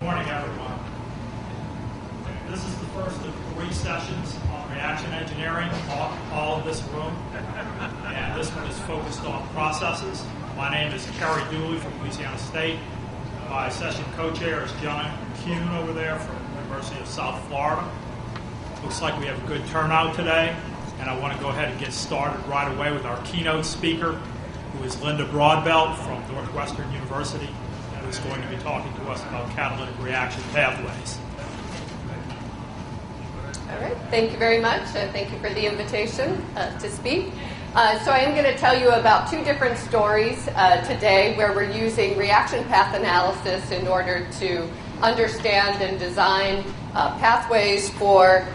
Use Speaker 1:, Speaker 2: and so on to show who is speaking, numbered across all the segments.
Speaker 1: Good morning, everyone. This is the first of 3 sessions on reaction engineering, all of this room. And this one is focused on processes. My name is Kerry Dooley from Louisiana State. My session co-chair is John Kuhn over there from the University of South Florida. Looks like we have a good turnout today, and I want to go ahead and get started right away with our keynote speaker, who is Linda Broadbelt from Northwestern University, and who's going to be talking to us about catalytic reaction pathways.
Speaker 2: All right, thank you very much. Thank you for the invitation to speak. So I am going to tell you about 2 different stories today where we're using reaction path analysis in order to understand and design pathways for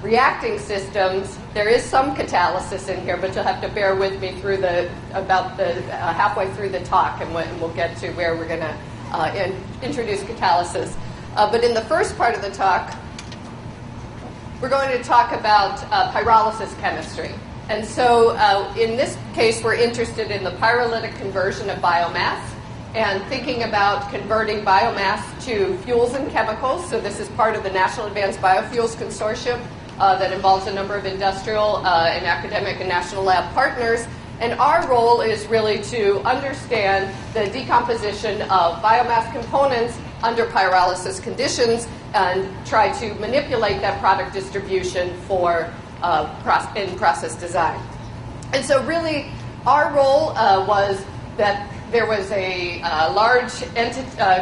Speaker 2: reacting systems. There is some catalysis in here, but you'll have to bear with me through halfway through the talk, and we'll get to where we're going to introduce catalysis. But in the first part of the talk, we're going to talk about pyrolysis chemistry. And so in this case, we're interested in the pyrolytic conversion of biomass and thinking about converting biomass to fuels and chemicals. So this is part of the National Advanced Biofuels Consortium that involves a number of industrial and academic and national lab partners. And our role is really to understand the decomposition of biomass components under pyrolysis conditions and try to manipulate that product distribution for in process design. And so really our role was that there was a large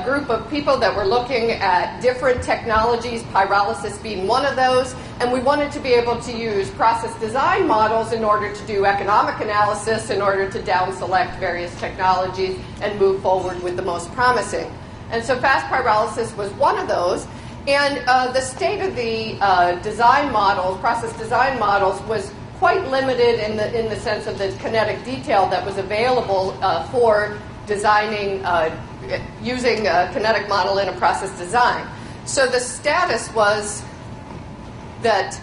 Speaker 2: group of people that were looking at different technologies, pyrolysis being one of those, and we wanted to be able to use process design models in order to do economic analysis, in order to down select various technologies and move forward with the most promising. And so fast pyrolysis was one of those. And the state of the design models, process design models, was quite limited in the sense of the kinetic detail that was available for designing, using a kinetic model in a process design. So the status was that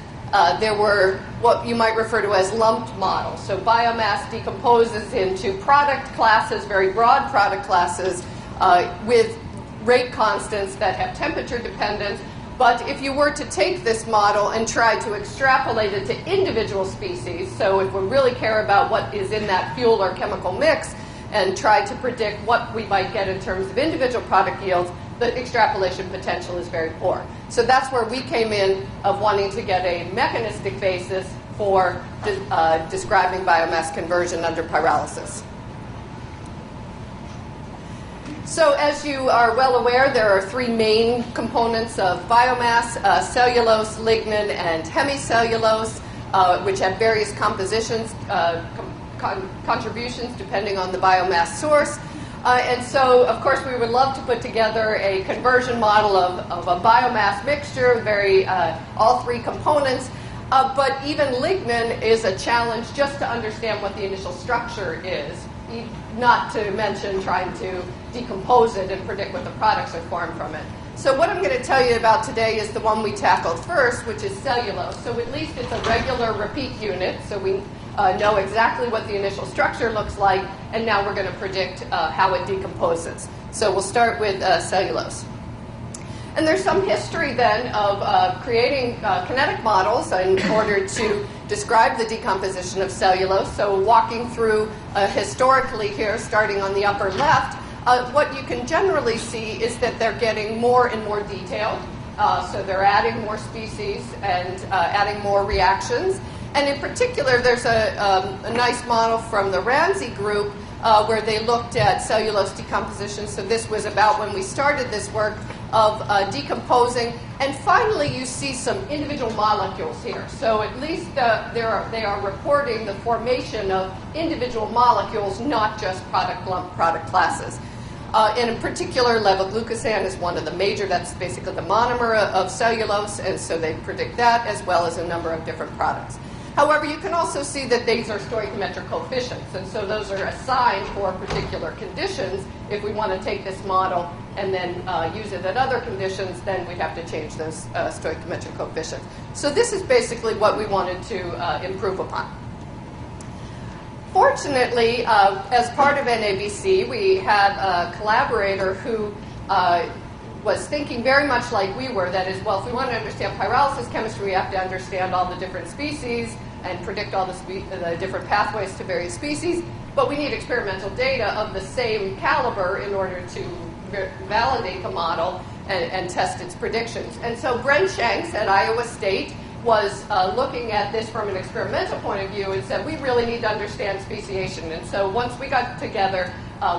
Speaker 2: there were what you might refer to as lumped models. So biomass decomposes into product classes, very broad product classes, with rate constants that have temperature dependence. But if you were to take this model and try to extrapolate it to individual species, so if we really care about what is in that fuel or chemical mix and try to predict what we might get in terms of individual product yields, the extrapolation potential is very poor. So that's where we came in of wanting to get a mechanistic basis for describing biomass conversion under pyrolysis. So as you are well aware, there are 3 main components of biomass, cellulose, lignin, and hemicellulose, which have various compositions, contributions depending on the biomass source. And so, of course, we would love to put together a conversion model of a biomass mixture, all 3 components. But even lignin is a challenge just to understand what the initial structure is, not to mention trying to decompose it and predict what the products are formed from it. So what I'm going to tell you about today is the one we tackled first, which is cellulose. So at least it's a regular repeat unit, so we know exactly what the initial structure looks like, and now we're going to predict how it decomposes. So we'll start with cellulose. And there's some history then of creating kinetic models in order to describe the decomposition of cellulose. So walking through historically here, starting on the upper left, what you can generally see is that they're getting more and more detailed. So they're adding more species and adding more reactions. And in particular, there's a nice model from the Ramsey group where they looked at cellulose decomposition. So this was about when we started this work of decomposing. And finally, you see some individual molecules here. So at least they are reporting the formation of individual molecules, not just product classes. And in particular, levoglucosan is one of the major, that's basically the monomer of cellulose, and so they predict that as well as a number of different products. However, you can also see that these are stoichiometric coefficients, and so those are assigned for particular conditions. If we want to take this model and then use it at other conditions, then we have to change those stoichiometric coefficients. So this is basically what we wanted to improve upon. Fortunately, as part of NABC, we had a collaborator who was thinking very much like we were. That is, well, if we want to understand pyrolysis chemistry, we have to understand all the different species and predict all the different pathways to various species. But we need experimental data of the same caliber in order to validate the model and test its predictions. And so Brent Shanks at Iowa State was looking at this from an experimental point of view and said, we really need to understand speciation. And so once we got together,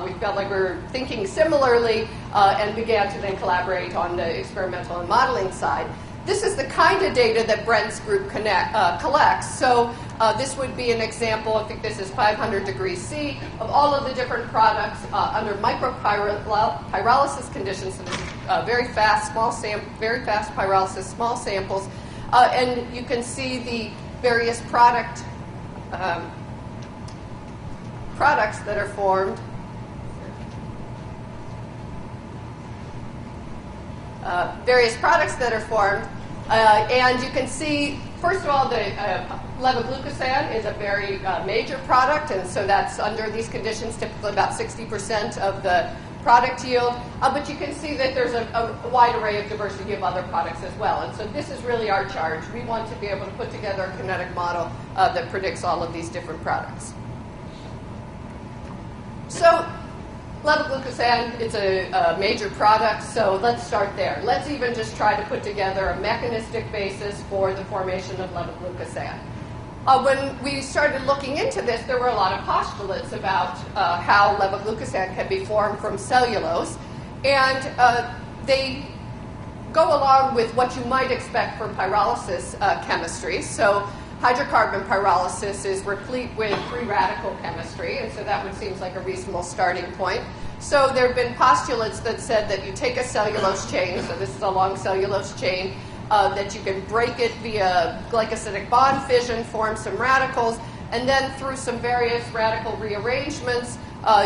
Speaker 2: we felt like we were thinking similarly and began to then collaborate on the experimental and modeling side. This is the kind of data that Brent's group collects. So this would be an example, I think this is 500 degrees C, of all of the different products under micropyrolysis conditions. So this is very fast pyrolysis, small samples. And you can see the various products that are formed. And you can see, first of all, the levoglucosan is a very major product, and so that's under these conditions typically about 60% of the product yield. But you can see that there's a wide array of diversity of other products as well. And so this is really our charge. We want to be able to put together a kinetic model that predicts all of these different products. So levoglucosan is a major product, so let's start there. Let's even just try to put together a mechanistic basis for the formation of levoglucosan. When we started looking into this, there were a lot of postulates about how levoglucosan can be formed from cellulose, and they go along with what you might expect for pyrolysis chemistry. So hydrocarbon pyrolysis is replete with free radical chemistry, and so that would seem like a reasonable starting point. So there have been postulates that said that you take a cellulose chain, so this is a long cellulose chain, that you can break it via glycosidic bond fission, form some radicals, and then through some various radical rearrangements,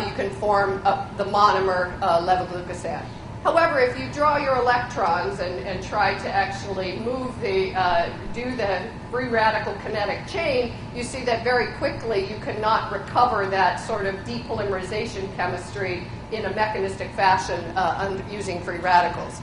Speaker 2: you can form the monomer levoglucosan. However, if you draw your electrons and try to actually move do the free radical kinetic chain, you see that very quickly you cannot recover that sort of depolymerization chemistry in a mechanistic fashion using free radicals.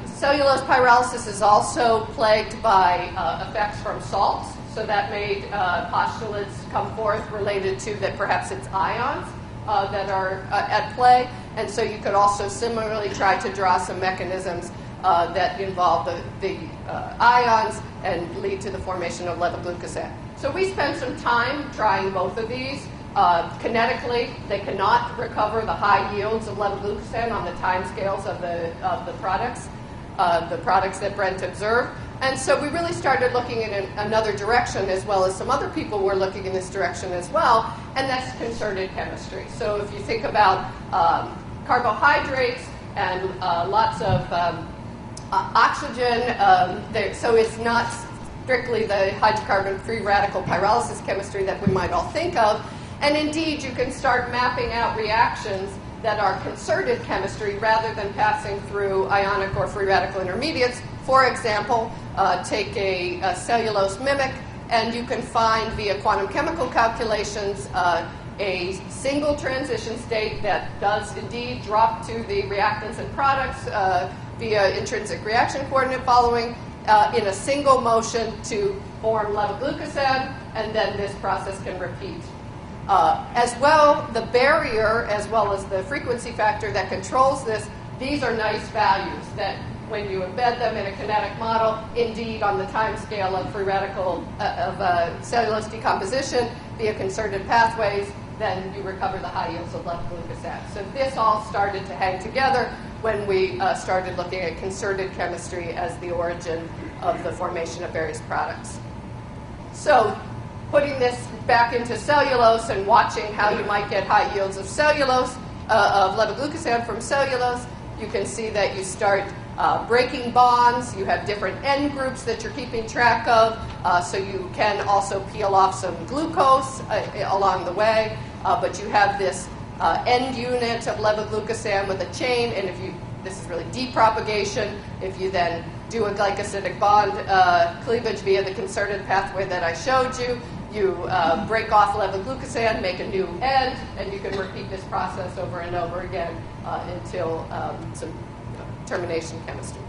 Speaker 2: Cellulose pyrolysis is also plagued by effects from salts, so that made postulates come forth related to that perhaps it's ions that are at play, and so you could also similarly try to draw some mechanisms that involve the ions and lead to the formation of levoglucosan. So we spent some time trying both of these. Kinetically, they cannot recover the high yields of levoglucosan on the timescales of the products that Brent observed. And so we really started looking in another direction, as well as some other people were looking in this direction as well, and that's concerted chemistry. So if you think about carbohydrates and lots of oxygen, so it's not strictly the hydrocarbon free radical pyrolysis chemistry that we might all think of. And indeed, you can start mapping out reactions that are concerted chemistry rather than passing through ionic or free radical intermediates. For example, take a cellulose mimic, and you can find via quantum chemical calculations a single transition state that does indeed drop to the reactants and products via intrinsic reaction coordinate following in a single motion to form levoglucosan, and then this process can repeat. As well, the barrier, as well as the frequency factor that controls this, these are nice values that when you embed them in a kinetic model, indeed on the time scale of free radical cellulose decomposition via concerted pathways, then you recover the high yields of levoglucosan. So this all started to hang together when we started looking at concerted chemistry as the origin of the formation of various products. So putting this back into cellulose and watching how you might get high yields of cellulose, of levoglucosan from cellulose, you can see that you start breaking bonds. You have different end groups that you're keeping track of, so you can also peel off some glucose along the way, but you have this end unit of levoglucosan with a chain, and this is really depropagation. If you then do a glycosidic bond cleavage via the concerted pathway that I showed you, you break off levoglucosan, make a new end, and you can repeat this process over and over again until some termination chemistry.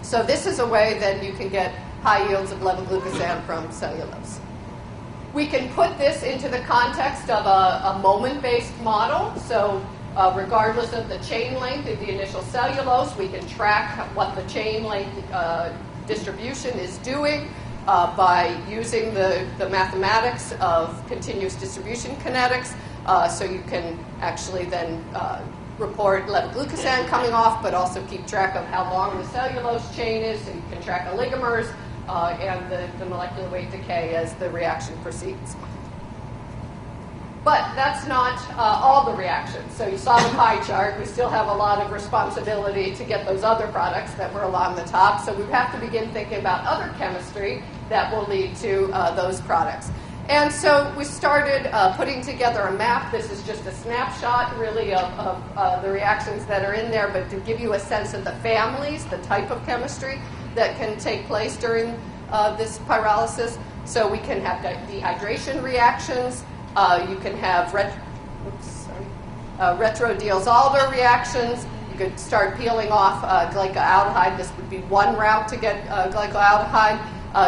Speaker 2: So this is a way that you can get high yields of levoglucosan from cellulose. We can put this into the context of a moment-based model. So regardless of the chain length of the initial cellulose, we can track what the chain length distribution is doing by using the mathematics of continuous distribution kinetics. So you can actually then report levoglucosan coming off, but also keep track of how long the cellulose chain is, so you can track oligomers and the molecular weight decay as the reaction proceeds. But that's not all the reactions. So you saw the pie chart. We still have a lot of responsibility to get those other products that were along the top. So we have to begin thinking about other chemistry that will lead to those products. And so we started putting together a map. This is just a snapshot, really, of the reactions that are in there, but to give you a sense of the families, the type of chemistry that can take place during this pyrolysis. So we can have dehydration reactions. You can have retro-Diels-Alder reactions. You could start peeling off glycoaldehyde. This would be one route to get glycoaldehyde.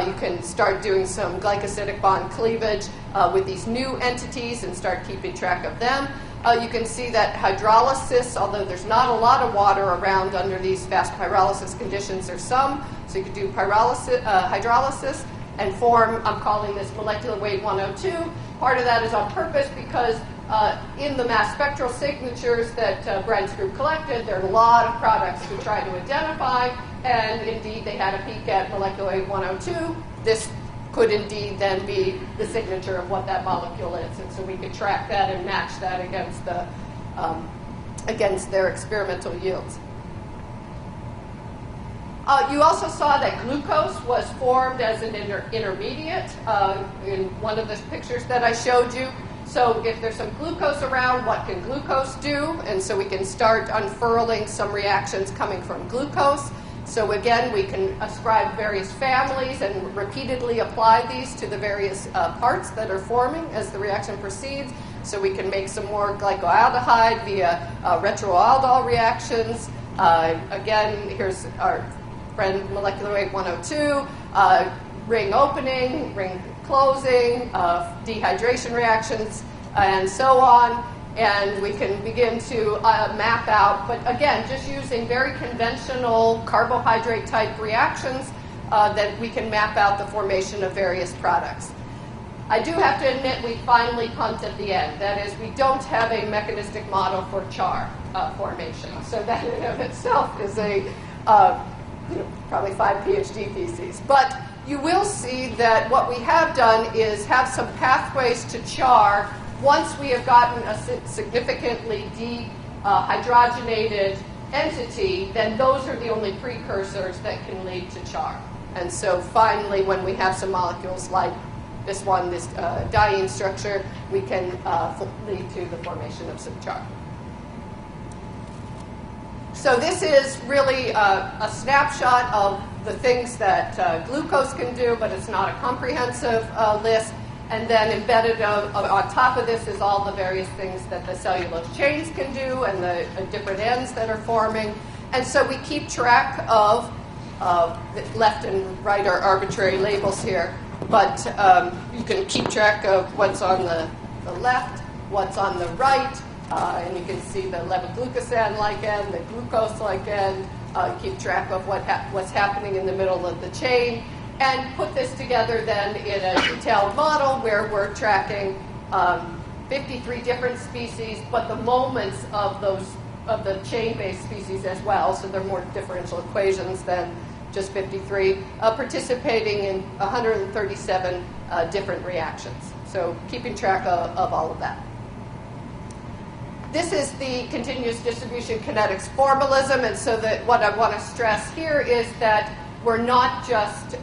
Speaker 2: You can start doing some glycosidic bond cleavage with these new entities and start keeping track of them. You can see that hydrolysis, although there's not a lot of water around under these fast pyrolysis conditions, there's some. So you could do hydrolysis and form, I'm calling this molecular weight 102. Part of that is on purpose because in the mass spectral signatures that Brent's group collected, there are a lot of products to try to identify, and indeed they had a peek at molecular weight 102. This could indeed then be the signature of what that molecule is, and so we could track that and match that against their experimental yields. You also saw that glucose was formed as an intermediate in one of the pictures that I showed you. So if there's some glucose around, what can glucose do? And so we can start unfurling some reactions coming from glucose. So again, we can ascribe various families and repeatedly apply these to the various parts that are forming as the reaction proceeds. So we can make some more glycoaldehyde via retroaldol reactions. Again, here's our friend molecular weight 102, ring opening, ring closing, dehydration reactions, and so on. And we can begin to map out, but again, just using very conventional carbohydrate type reactions that we can map out the formation of various products. I do have to admit we finally pumped at the end. That is, we don't have a mechanistic model for char formation. So that in and of itself is a probably 5 PhD theses. But you will see that what we have done is have some pathways to char. Once we have gotten a significantly dehydrogenated entity, then those are the only precursors that can lead to char. And so finally, when we have some molecules like this one, this diene structure, we can lead to the formation of some char. So this is really a snapshot of the things that glucose can do, but it's not a comprehensive list. And then embedded on top of this is all the various things that the cellulose chains can do and the different ends that are forming. And so we keep track of left and right are arbitrary labels here, but you can keep track of what's on the left, what's on the right, and you can see the levoglucosan-like end, the glucose-like end. Keep track of what's happening in the middle of the chain, and put this together then in a detailed model where we're tracking 53 different species, but the moments of the chain-based species as well, so they're more differential equations than just 53, participating in 137 different reactions. So keeping track of all of that. This is the continuous distribution kinetics formalism, and so that what I want to stress here is that we're not just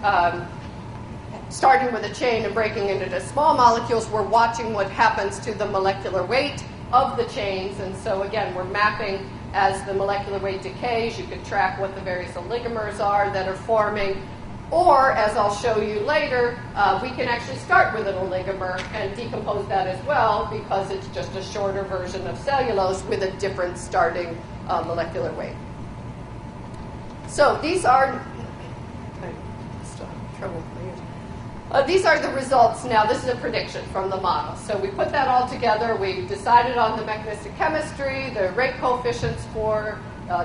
Speaker 2: starting with a chain and breaking it into small molecules. We're watching what happens to the molecular weight of the chains, and so again, we're mapping as the molecular weight decays. You can track what the various oligomers are that are forming. Or, as I'll show you later, we can actually start with an oligomer and decompose that as well because it's just a shorter version of cellulose with a different starting molecular weight. So these are, these are the results. Now, this is a prediction from the model. So we put that all together. We decided on the mechanistic chemistry, the rate coefficients for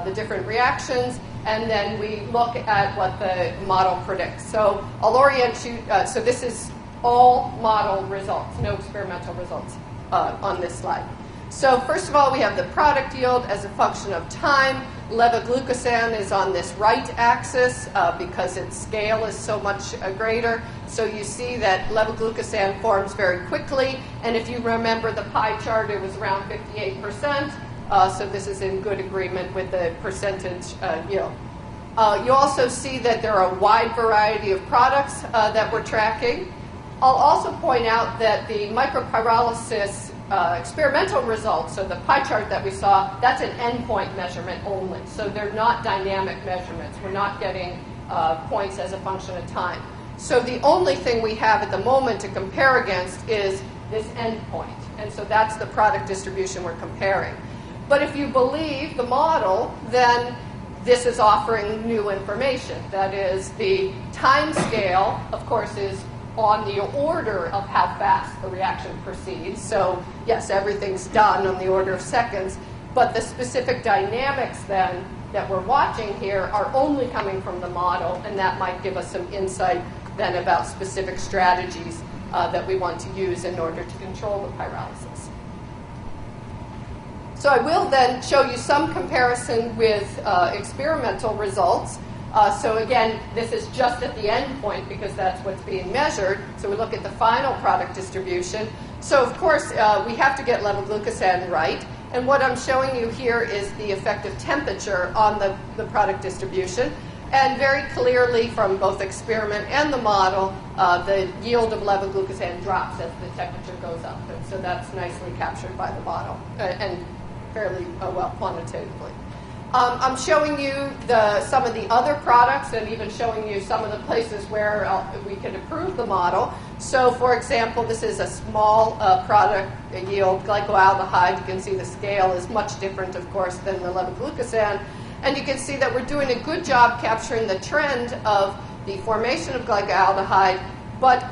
Speaker 2: the different reactions, and then we look at what the model predicts. So I'll orient you. So this is all model results, no experimental results on this slide. So first of all, we have the product yield as a function of time. Levoglucosan is on this right axis because its scale is so much greater. So you see that levoglucosan forms very quickly. And if you remember the pie chart, it was around 58%. So this is in good agreement with the percentage yield. You also see that there are a wide variety of products that we're tracking. I'll also point out that the micropyrolysis experimental results, so the pie chart that we saw, that's an endpoint measurement only. So they're not dynamic measurements. We're not getting points as a function of time. So the only thing we have at the moment to compare against is this endpoint. And so that's the product distribution we're comparing. But if you believe the model, then this is offering new information. That is, the time scale, of course, is on the order of how fast the reaction proceeds. So, yes, everything's done on the order of seconds. But the specific dynamics, then, that we're watching here are only coming from the model, and that might give us some insight, then, about specific strategies that we want to use in order to control the pyrolysis. So I will then show you some comparison with experimental results. So again, this is just at the end point because that's what's being measured. So we look at the final product distribution. So of course, we have to get levoglucosan right. And what I'm showing you here is the effective temperature on the product distribution. And very clearly from both experiment and the model, the yield of levoglucosan drops as the temperature goes up. And so that's nicely captured by the model and fairly well quantitatively. I'm showing you some of the other products and even showing you some of the places where we can improve the model. So, for example, this is a small product yield, glycoaldehyde. You can see the scale is much different, of course, than the levoglucosan. And you can see that we're doing a good job capturing the trend of the formation of glycoaldehyde, but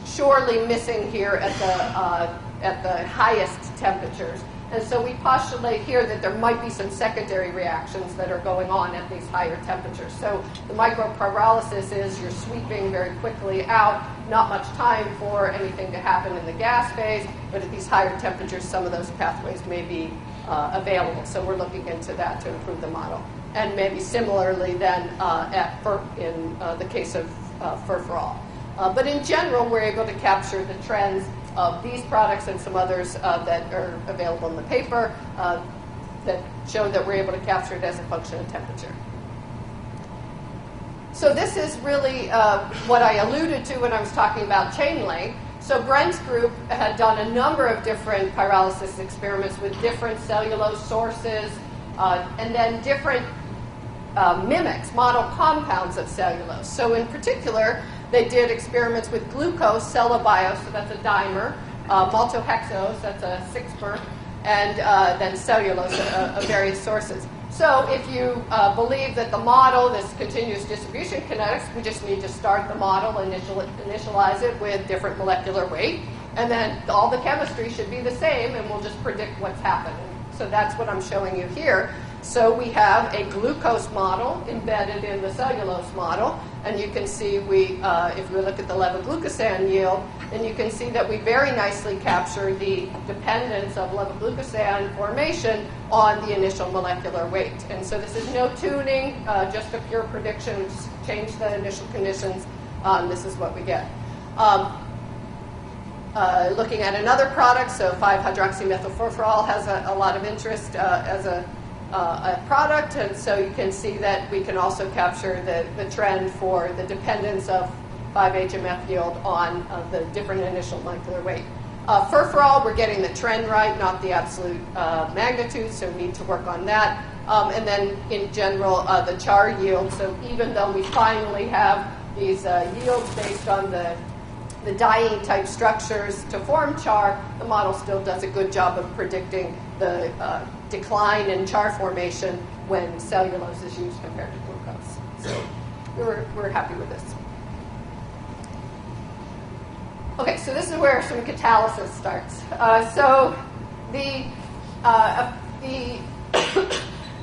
Speaker 2: surely missing here at the highest temperatures. And so we postulate here that there might be some secondary reactions that are going on at these higher temperatures. So the micropyrolysis is you're sweeping very quickly out, not much time for anything to happen in the gas phase, but at these higher temperatures, some of those pathways may be available. So we're looking into that to improve the model. And maybe similarly then in the case of furfural. But in general, we're able to capture the trends of these products and some others that are available in the paper that show that we're able to capture it as a function of temperature. So this is really what I alluded to when I was talking about chain length. So Brent's group had done a number of different pyrolysis experiments with different cellulose sources and then different mimics, model compounds of cellulose. So in particular, they did experiments with glucose, cellobiose, so that's a dimer, maltohexose, that's a sixmer, and then cellulose of various sources. So if you believe that the model, this continuous distribution kinetics, we just need to start the model, initialize it with different molecular weight, and then all the chemistry should be the same, and we'll just predict what's happening. So that's what I'm showing you here. So we have a glucose model embedded in the cellulose model, and you can see if we look at the levoglucosan yield, then you can see that we very nicely capture the dependence of levoglucosan formation on the initial molecular weight. And so this is no tuning, just a pure prediction. Just change the initial conditions. This is what we get. Looking at another product, so 5-hydroxymethylfurfural has a lot of interest as a product, and so you can see that we can also capture the trend for the dependence of 5-HMF yield on the different initial molecular weight. Furfural, we're getting the trend right, not the absolute magnitude, so we need to work on that. And then in general, the char yield, so even though we finally have these yields based on the diene type structures to form char, the model still does a good job of predicting the decline in char formation when cellulose is used compared to glucose. So we're happy with this. Okay, so this is where some catalysis starts. So the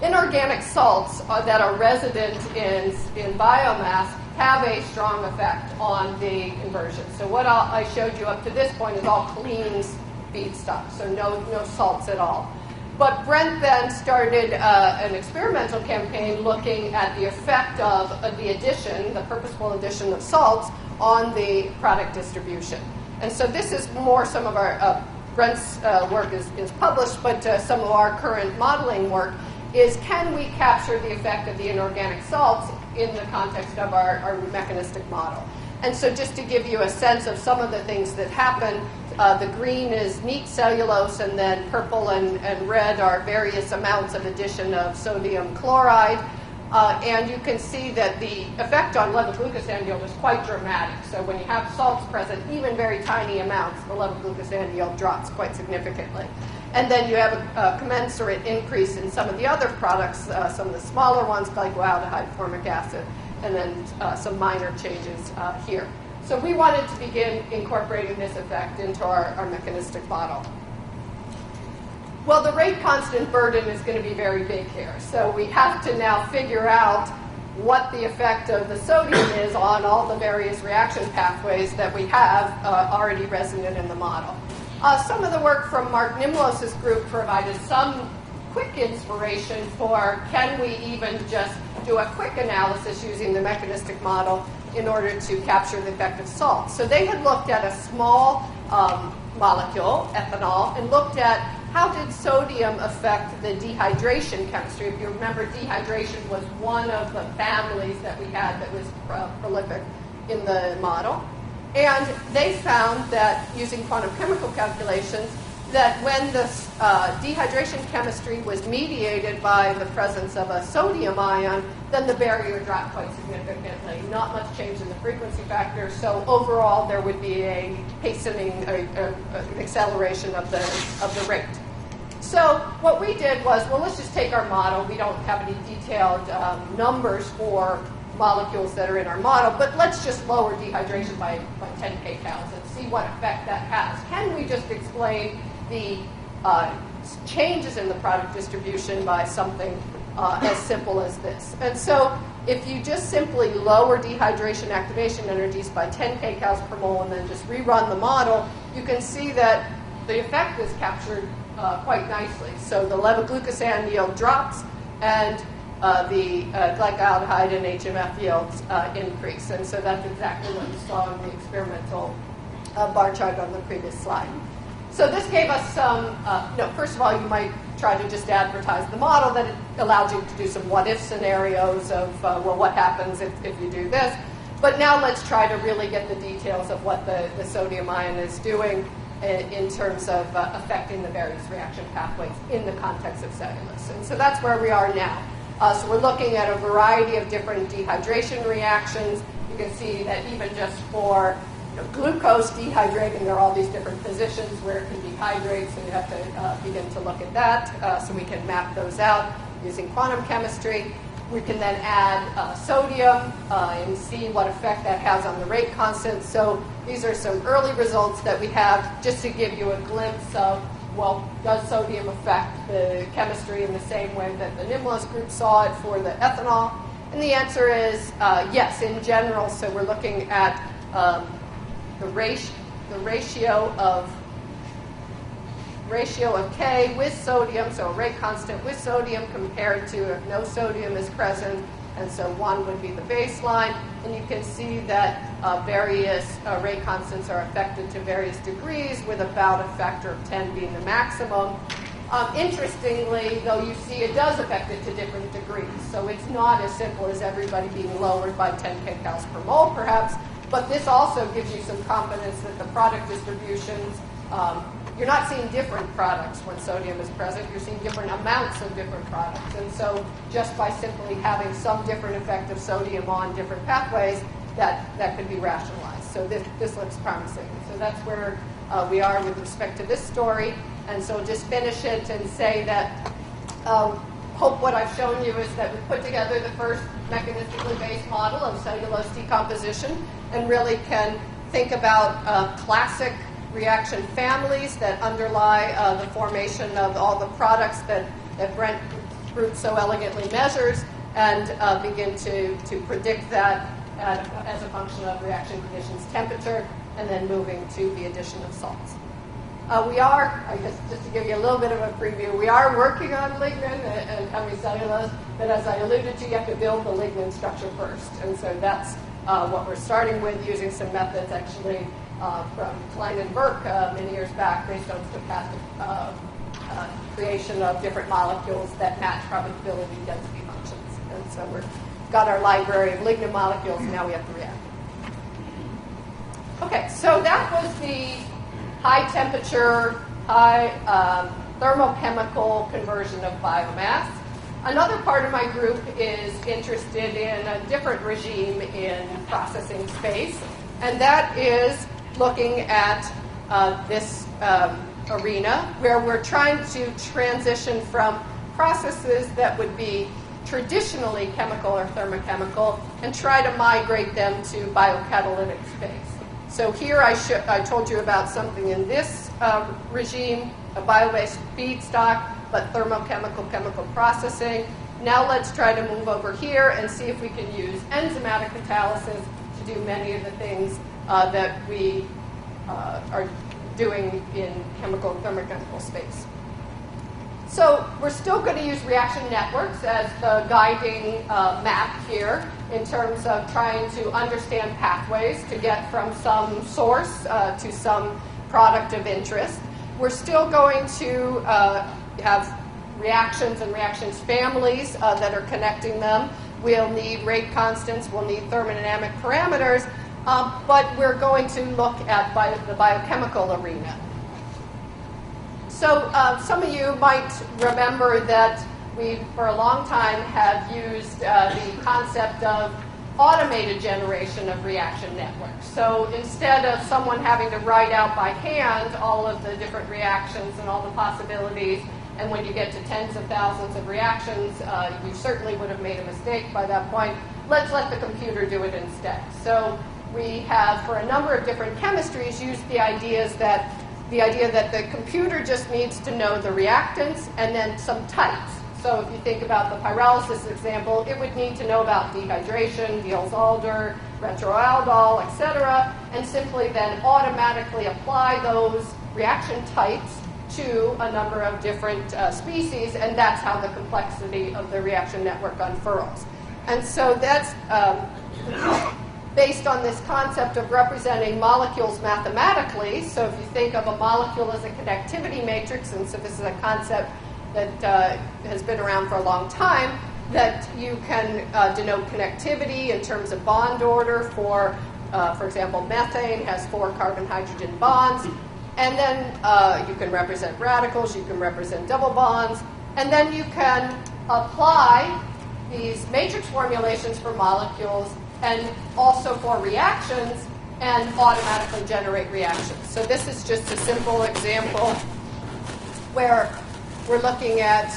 Speaker 2: inorganic salts that are resident in biomass have a strong effect on the conversion. So what I showed you up to this point is all clean feedstock, so no salts at all. But Brent then started an experimental campaign looking at the effect of the addition, the purposeful addition of salts, on the product distribution. And so this is more some of our, Brent's work is published, but some of our current modeling work is, can we capture the effect of the inorganic salts in the context of our mechanistic model? And so just to give you a sense of some of the things that happen, the green is neat cellulose, and then purple and red are various amounts of addition of sodium chloride. And you can see that the effect on levo-glucosandiol is quite dramatic. So when you have salts present, even very tiny amounts, the levo-glucosandiol drops quite significantly. And then you have a commensurate increase in some of the other products, some of the smaller ones, glycoaldehyde, formic acid, and then some minor changes here. So we wanted to begin incorporating this effect into our mechanistic model. Well, the rate constant burden is going to be very big here. So we have to now figure out what the effect of the sodium is on all the various reaction pathways that we have already resonant in the model. Some of the work from Mark Nimlos' group provided some quick inspiration for, can we even just do a quick analysis using the mechanistic model in order to capture the effect of salt. So they had looked at a small molecule, ethanol, and looked at how did sodium affect the dehydration chemistry. If you remember, dehydration was one of the families that we had that was prolific in the model. And they found that, using quantum chemical calculations, that when the dehydration chemistry was mediated by the presence of a sodium ion, then the barrier dropped quite significantly. Not much change in the frequency factor, so overall there would be a hastening, an acceleration of the rate. So what we did was, well, let's just take our model. We don't have any detailed numbers for molecules that are in our model, but let's just lower dehydration by 10 kcals and see what effect that has. Can we just explain the changes in the product distribution by something as simple as this? And so if you just simply lower dehydration activation energies by 10 kcals per mole and then just rerun the model, you can see that the effect is captured quite nicely. So the levo-glucosandiol drops, and the glycoaldehyde and HMF yields increase. And so that's exactly what you saw in the experimental bar chart on the previous slide. So this gave us some, first of all, you might try to just advertise the model, that it allows you to do some what-if scenarios of, well, what happens if you do this. But now let's try to really get the details of what the sodium ion is doing in terms of affecting the various reaction pathways in the context of cellulose. And so that's where we are now. So we're looking at a variety of different dehydration reactions. You can see that even just for glucose dehydrating, there are all these different positions where it can dehydrate, so you have to begin to look at that. So we can map those out using quantum chemistry. We can then add sodium and see what effect that has on the rate constant. So these are some early results that we have, just to give you a glimpse of, well, does sodium affect the chemistry in the same way that the Nimlos group saw it for the ethanol? And the answer is yes, in general. So we're looking at the ratio of K with sodium, so a rate constant with sodium compared to if no sodium is present, and so 1 would be the baseline. And you can see that various rate constants are affected to various degrees, with about a factor of 10 being the maximum. Interestingly, though, you see it does affect it to different degrees. So it's not as simple as everybody being lowered by 10 kcals per mole, perhaps, but this also gives you some confidence that the product distributions, you're not seeing different products when sodium is present. You're seeing different amounts of different products. And so just by simply having some different effect of sodium on different pathways that could be rationalized. So this looks promising. So that's where we are with respect to this story. And so just finish it and say that hope what I've shown you is that we put together the first mechanistically based model of cellulose decomposition and really can think about classic reaction families that underlie the formation of all the products that Brent Root so elegantly measures, and begin to predict that as a function of reaction conditions, temperature, and then moving to the addition of salts. We are, I guess just to give you a little bit of a preview, we are working on lignin and hemicellulose, but as I alluded to, you have to build the lignin structure first. And so that's what we're starting with, using some methods actually from Klein and Burke many years back based on stochastic creation of different molecules that match probability density functions. And so we've got our library of lignin molecules, and now we have to react. Okay, so that was the high temperature, high thermochemical conversion of biomass. Another part of my group is interested in a different regime in processing space, and that is looking at this arena where we're trying to transition from processes that would be traditionally chemical or thermochemical and try to migrate them to biocatalytic space. So here I told you about something in this regime, a bio-based feedstock, but thermochemical chemical processing. Now let's try to move over here and see if we can use enzymatic catalysis to do many of the things that we are doing in chemical and thermochemical space. So we're still going to use reaction networks as the guiding map here in terms of trying to understand pathways to get from some source to some product of interest. We're still going to have reactions and reactions families that are connecting them. We'll need rate constants, we'll need thermodynamic parameters, but we're going to look at the biochemical arena. So some of you might remember that we, for a long time, have used the concept of automated generation of reaction networks. So instead of someone having to write out by hand all of the different reactions and all the possibilities, and when you get to tens of thousands of reactions, you certainly would have made a mistake by that point, let's let the computer do it instead. So we have, for a number of different chemistries, used the idea that the computer just needs to know the reactants and then some types. So if you think about the pyrolysis example, it would need to know about dehydration, Diels-Alder, retroaldol, etc., and simply then automatically apply those reaction types to a number of different species, and that's how the complexity of the reaction network unfurls. And so that's based on this concept of representing molecules mathematically. So if you think of a molecule as a connectivity matrix, and so this is a concept that has been around for a long time, that you can denote connectivity in terms of bond order for example, methane has 4 carbon-hydrogen bonds, and then you can represent radicals, you can represent double bonds, and then you can apply these matrix formulations for molecules and also for reactions, and automatically generate reactions. So this is just a simple example where we're looking at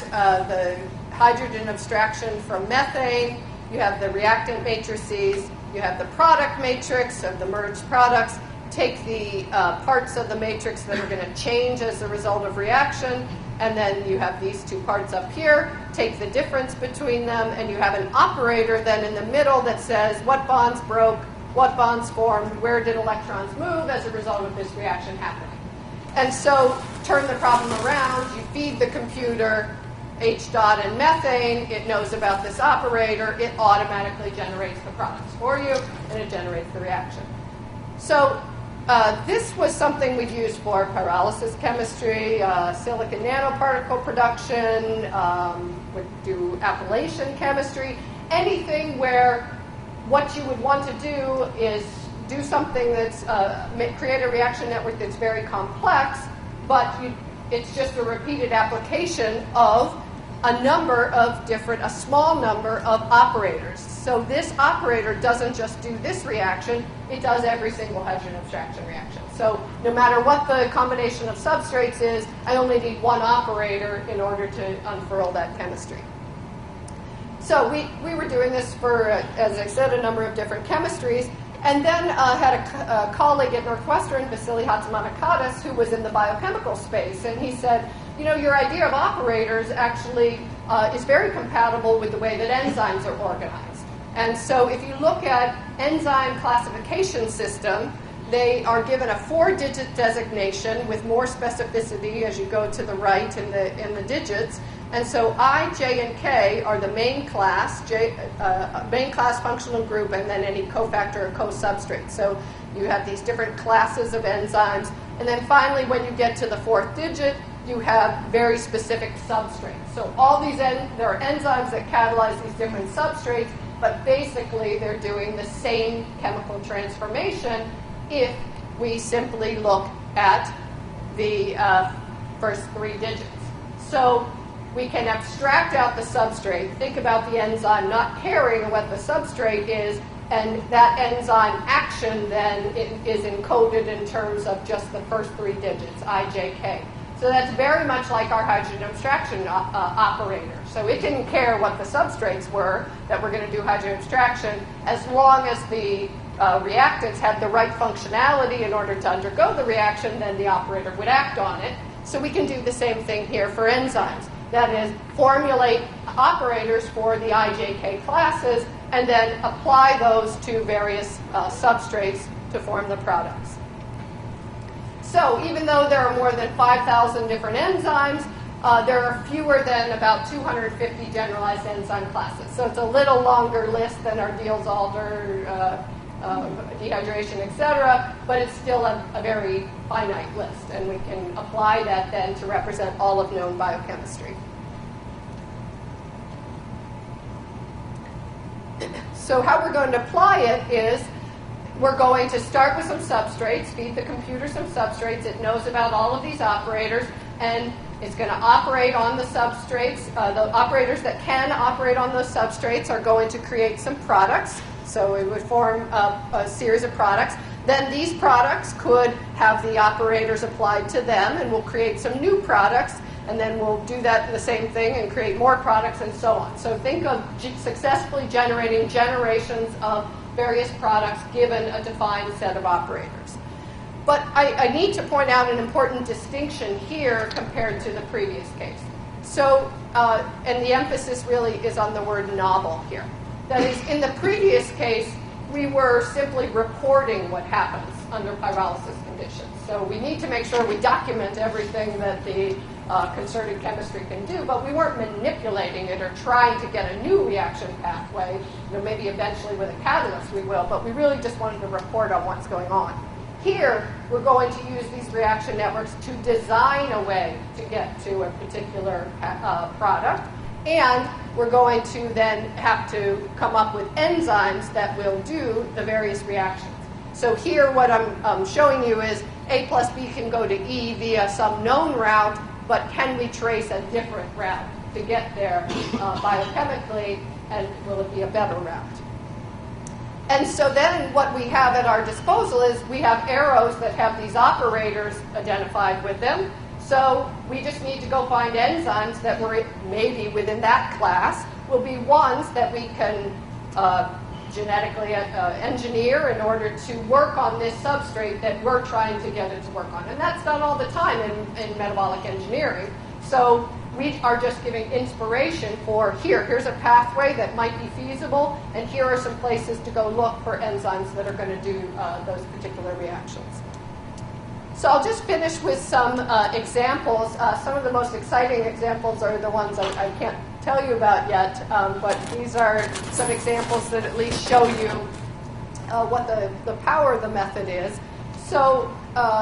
Speaker 2: the hydrogen abstraction from methane. You have the reactant matrices. You have the product matrix of the merged products. Take the parts of the matrix that are going to change as a result of reaction, and then you have these 2 parts up here. Take the difference between them, and you have an operator then in the middle that says what bonds broke, what bonds formed, where did electrons move as a result of this reaction happening. And so turn the problem around, you feed the computer H dot and methane, it knows about this operator, it automatically generates the products for you, and it generates the reaction. So this was something we've used for pyrolysis chemistry, silicon nanoparticle production, we do appellation chemistry, anything where what you would want to do is do something that's, create a reaction network that's very complex, but it's just a repeated application of a small number of operators. So this operator doesn't just do this reaction, it does every single hydrogen abstraction reaction. So no matter what the combination of substrates is, I only need one operator in order to unfurl that chemistry. So we were doing this for, as I said, a number of different chemistries, and then had a colleague at Northwestern, Vasily Hatzimanakadis, who was in the biochemical space, and he said, you know, your idea of operators actually is very compatible with the way that enzymes are organized. And so if you look at Enzyme Classification system, they are given a 4-digit designation with more specificity as you go to the right in the digits. And so I, J, and K are the main class, main class functional group, and then any cofactor or co-substrate. So you have these different classes of enzymes. And then finally, when you get to the 4th digit, you have very specific substrates. So all these, there are enzymes that catalyze these different substrates, but basically they're doing the same chemical transformation if we simply look at the first 3 digits. So we can abstract out the substrate, think about the enzyme not caring what the substrate is, and that enzyme action then is encoded in terms of just the first 3 digits, I, J, K. So that's very much like our hydrogen abstraction operator. So it didn't care what the substrates were that we're going to do hydrogen abstraction, as long as the reactants had the right functionality in order to undergo the reaction, then the operator would act on it. So we can do the same thing here for enzymes. That is, formulate operators for the IJK classes and then apply those to various substrates to form the products. So even though there are more than 5,000 different enzymes, there are fewer than about 250 generalized enzyme classes. So it's a little longer list than our Diels-Alder, dehydration, etc., but it's still a very finite list, and we can apply that then to represent all of known biochemistry. So how we're going to apply it is we're going to start with some substrates, feed the computer some substrates. It knows about all of these operators, and it's going to operate on the substrates. The operators that can operate on those substrates are going to create some products. So it would form a series of products. Then these products could have the operators applied to them, and we'll create some new products, and then we'll do that the same thing and create more products and so on. So think of successfully generating generations of various products given a defined set of operators. But I need to point out an important distinction here compared to the previous case. So, and the emphasis really is on the word novel here. That is, in the previous case, we were simply reporting what happens under pyrolysis conditions. So we need to make sure we document everything that the concerted chemistry can do, but we weren't manipulating it or trying to get a new reaction pathway. You know, maybe eventually with a catalyst we will, but we really just wanted to report on what's going on. Here, we're going to use these reaction networks to design a way to get to a particular product, and we're going to then have to come up with enzymes that will do the various reactions. So here what I'm showing you is A plus B can go to E via some known route, but can we trace a different route to get there biochemically, and will it be a better route? And so then what we have at our disposal is we have arrows that have these operators identified with them. So we just need to go find enzymes that were maybe within that class, will be ones that we can genetically engineer in order to work on this substrate that we're trying to get it to work on. And that's done all the time in metabolic engineering. So we are just giving inspiration for here's a pathway that might be feasible, and here are some places to go look for enzymes that are going to do those particular reactions. So I'll just finish with some examples. Some of the most exciting examples are the ones I can't tell you about yet, but these are some examples that at least show you what the power of the method is. So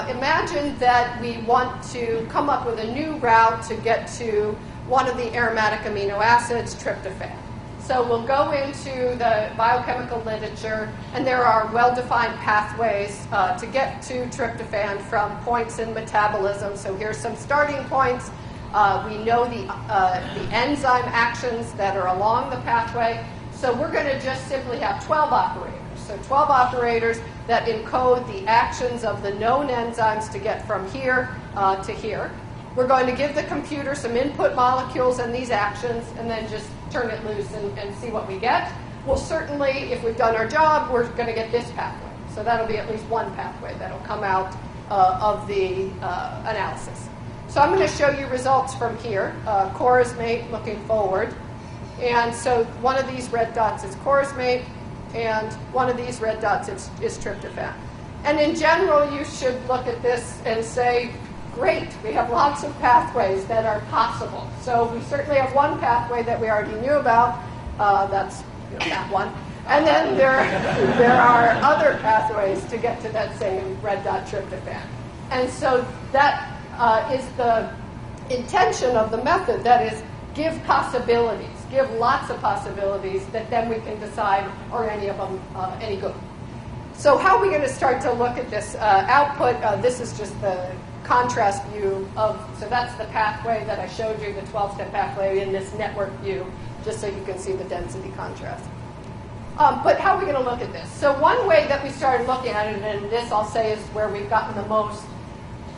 Speaker 2: imagine that we want to come up with a new route to get to one of the aromatic amino acids, tryptophan. So we'll go into the biochemical literature, and there are well-defined pathways to get to tryptophan from points in metabolism. So here's some starting points. We know the enzyme actions that are along the pathway. So we're going to just simply have 12 operators. So 12 operators that encode the actions of the known enzymes to get from here to here. We're going to give the computer some input molecules and these actions, and then just turn it loose and see what we get. Well, certainly, if we've done our job, we're going to get this pathway. So that'll be at least one pathway that'll come out of the analysis. So I'm going to show you results from here. Chorus mate looking forward. And so one of these red dots is chorus mate, and one of these red dots is tryptophan. And in general, you should look at this and say, great, we have lots of pathways that are possible. So we certainly have one pathway that we already knew about. That's that one. And then there are other pathways to get to that same red dot tryptophan. And so that is the intention of the method. That is, give possibilities, give lots of possibilities that then we can decide are any of them any good. So how are we going to start to look at this output? This is just the contrast view of, so that's the pathway that I showed you, the 12-step pathway in this network view, just so you can see the density contrast. But how are we going to look at this? So one way that we started looking at it, and this I'll say is where we've gotten the most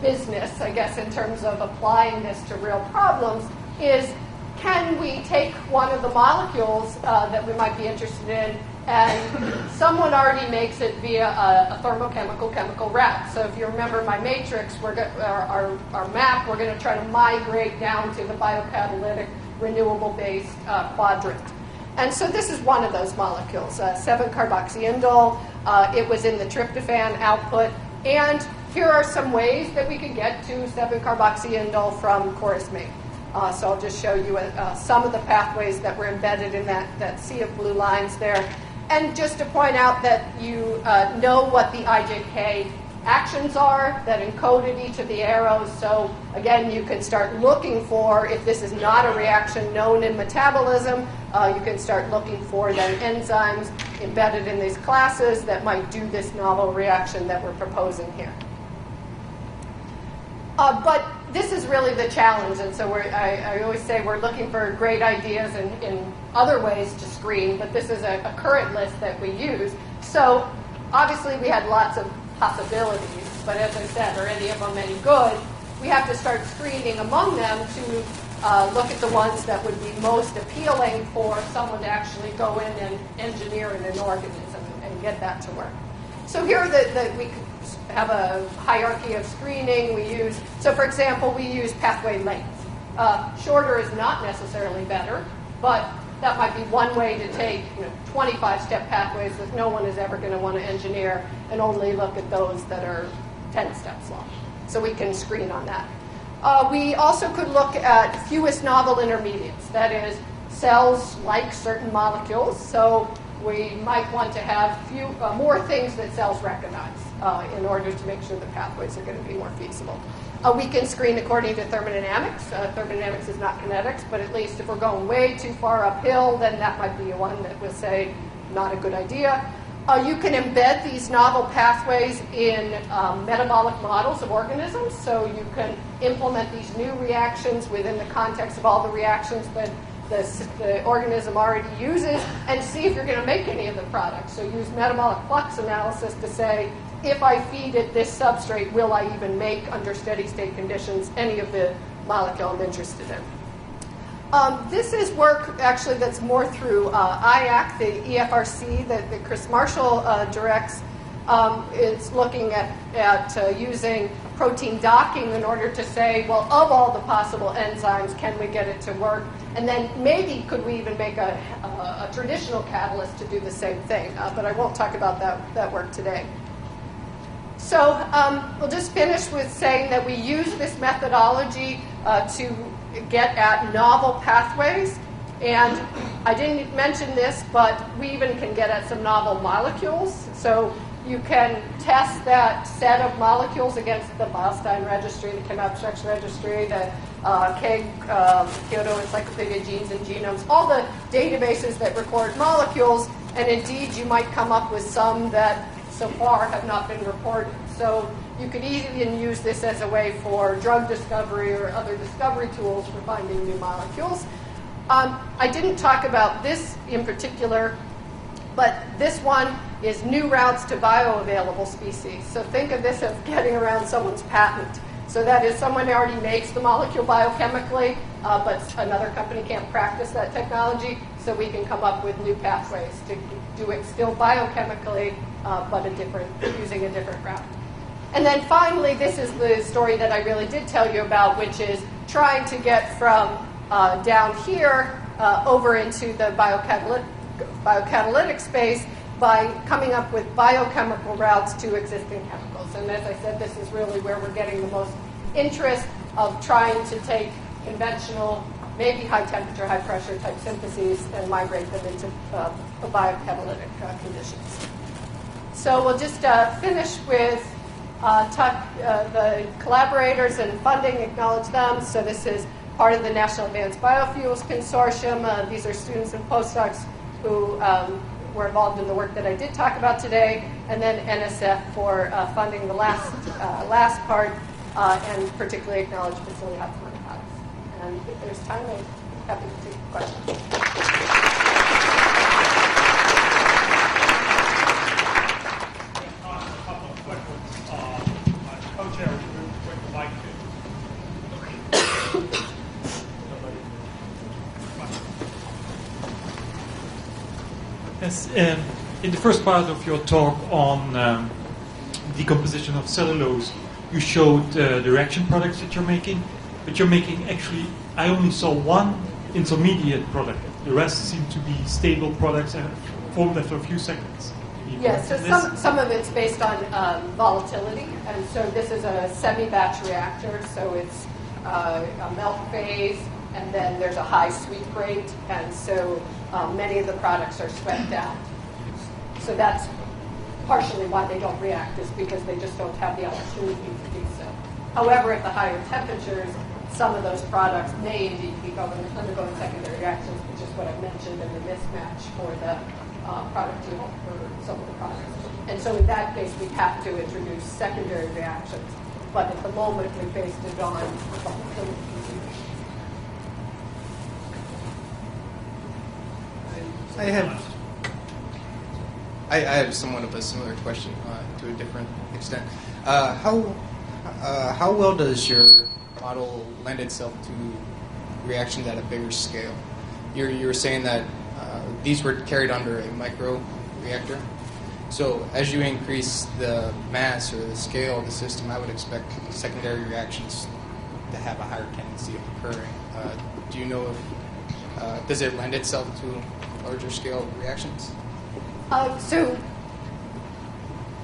Speaker 2: business, I guess, in terms of applying this to real problems, is can we take one of the molecules that we might be interested in, and someone already makes it via a thermochemical chemical route. So if you remember my matrix, our map, we're going to try to migrate down to the biocatalytic renewable-based quadrant. And so this is one of those molecules, 7-carboxyindole. It was in the tryptophan output. And here are some ways that we could get to 7-carboxyindole from chorus mate. So I'll just show you some of the pathways that were embedded in that sea of blue lines there. And just to point out that you know what the IJK actions are that encoded each of the arrows. So again, you can start looking for, if this is not a reaction known in metabolism, you can start looking for then enzymes embedded in these classes that might do this novel reaction that we're proposing here. But this is really the challenge, and so I always say we're looking for great ideas in other ways to screen, but this is a current list that we use. So obviously we had lots of possibilities, but as I said, are any of them any good? We have to start screening among them to look at the ones that would be most appealing for someone to actually go in and engineer in an organism and get that to work. So here we have a hierarchy of screening. We use, so for example, we use pathway length. Shorter is not necessarily better, but that might be one way to take 25-step pathways that no one is ever going to want to engineer and only look at those that are 10 steps long. So we can screen on that. We also could look at fewest novel intermediates. That is, cells like certain molecules. So we might want to have more things that cells recognize in order to make sure the pathways are going to be more feasible. We can screen according to thermodynamics. Thermodynamics is not kinetics, but at least if we're going way too far uphill, then that might be one that would say not a good idea. You can embed these novel pathways in metabolic models of organisms. So you can implement these new reactions within the context of all the reactions that the organism already uses and see if you're going to make any of the products. So use metabolic flux analysis to say, if I feed it this substrate, will I even make, under steady state conditions, any of the molecule I'm interested in? This is work, actually, that's more through IAC, the EFRC, that Chris Marshall directs. It's looking at using protein docking in order to say, well, of all the possible enzymes, can we get it to work? And then maybe could we even make a traditional catalyst to do the same thing? But I won't talk about that work today. So we'll just finish with saying that we use this methodology to get at novel pathways. And I didn't mention this, but we even can get at some novel molecules. So you can test that set of molecules against the Beilstein registry, the Chem Abstracts registry, the Kyoto Encyclopedia of Genes and Genomes, all the databases that record molecules. And indeed, you might come up with some that so far have not been reported. So you could even use this as a way for drug discovery or other discovery tools for finding new molecules. I didn't talk about this in particular, but this one is new routes to bioavailable species. So think of this as getting around someone's patent. So that is, someone already makes the molecule biochemically, but another company can't practice that technology, so we can come up with new pathways to do it still biochemically, but using a different route. And then finally, this is the story that I really did tell you about, which is trying to get from down here over into the biocatalytic space by coming up with biochemical routes to existing chemicals. And as I said, this is really where we're getting the most interest of trying to take conventional, maybe high temperature, high pressure type syntheses and migrate them into biocatalytic conditions. So we'll just finish with the collaborators and funding, acknowledge them. So this is part of the National Advanced Biofuels Consortium. These are students and postdocs who were involved in the work that I did talk about today, and then NSF for funding the last part, and particularly acknowledge Vasily Hatzman. And if there's time, I'm happy to take questions.
Speaker 1: A couple of quick ones. My co-chair would like to.
Speaker 3: Yes, in the first part of your talk on decomposition of cellulose, you showed the reaction products that you're making, but you're making actually, I only saw one intermediate product. The rest seem to be stable products and formed after a few seconds.
Speaker 2: Yes, so some of it's based on volatility, and so this is a semi-batch reactor, so it's a melt phase, and then there's a high sweep rate, and so many of the products are swept out. So that's partially why they don't react, is because they just don't have the opportunity to do so. However, at the higher temperatures, some of those products may indeed be undergoing secondary reactions, which is what I mentioned in the mismatch for the product yield for some of the products. And so in that case, we have to introduce secondary reactions. But at the moment, we based it on volatility.
Speaker 4: I have somewhat of a similar question to a different extent. How well does your model lend itself to reactions at a bigger scale? You were saying that these were carried under a micro reactor. So as you increase the mass or the scale of the system, I would expect secondary reactions to have a higher tendency of occurring. Do you know if does it lend itself to larger scale reactions?
Speaker 2: So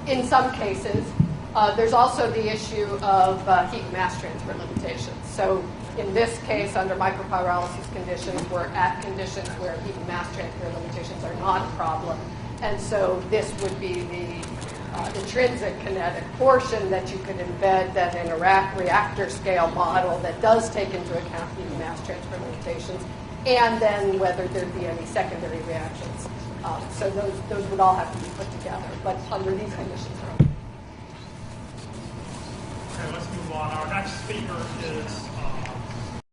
Speaker 2: in some cases, there's also the issue of heat and mass transfer limitations. So in this case, under micropyrolysis conditions, we're at conditions where heat and mass transfer limitations are not a problem. And so this would be the intrinsic kinetic portion that you could embed that in a reactor scale model that does take into account heat and mass transfer limitations, and then whether there'd be any secondary reactions. So those would all have to be put together, but under these conditions.
Speaker 1: Okay, let's move on. Our next speaker is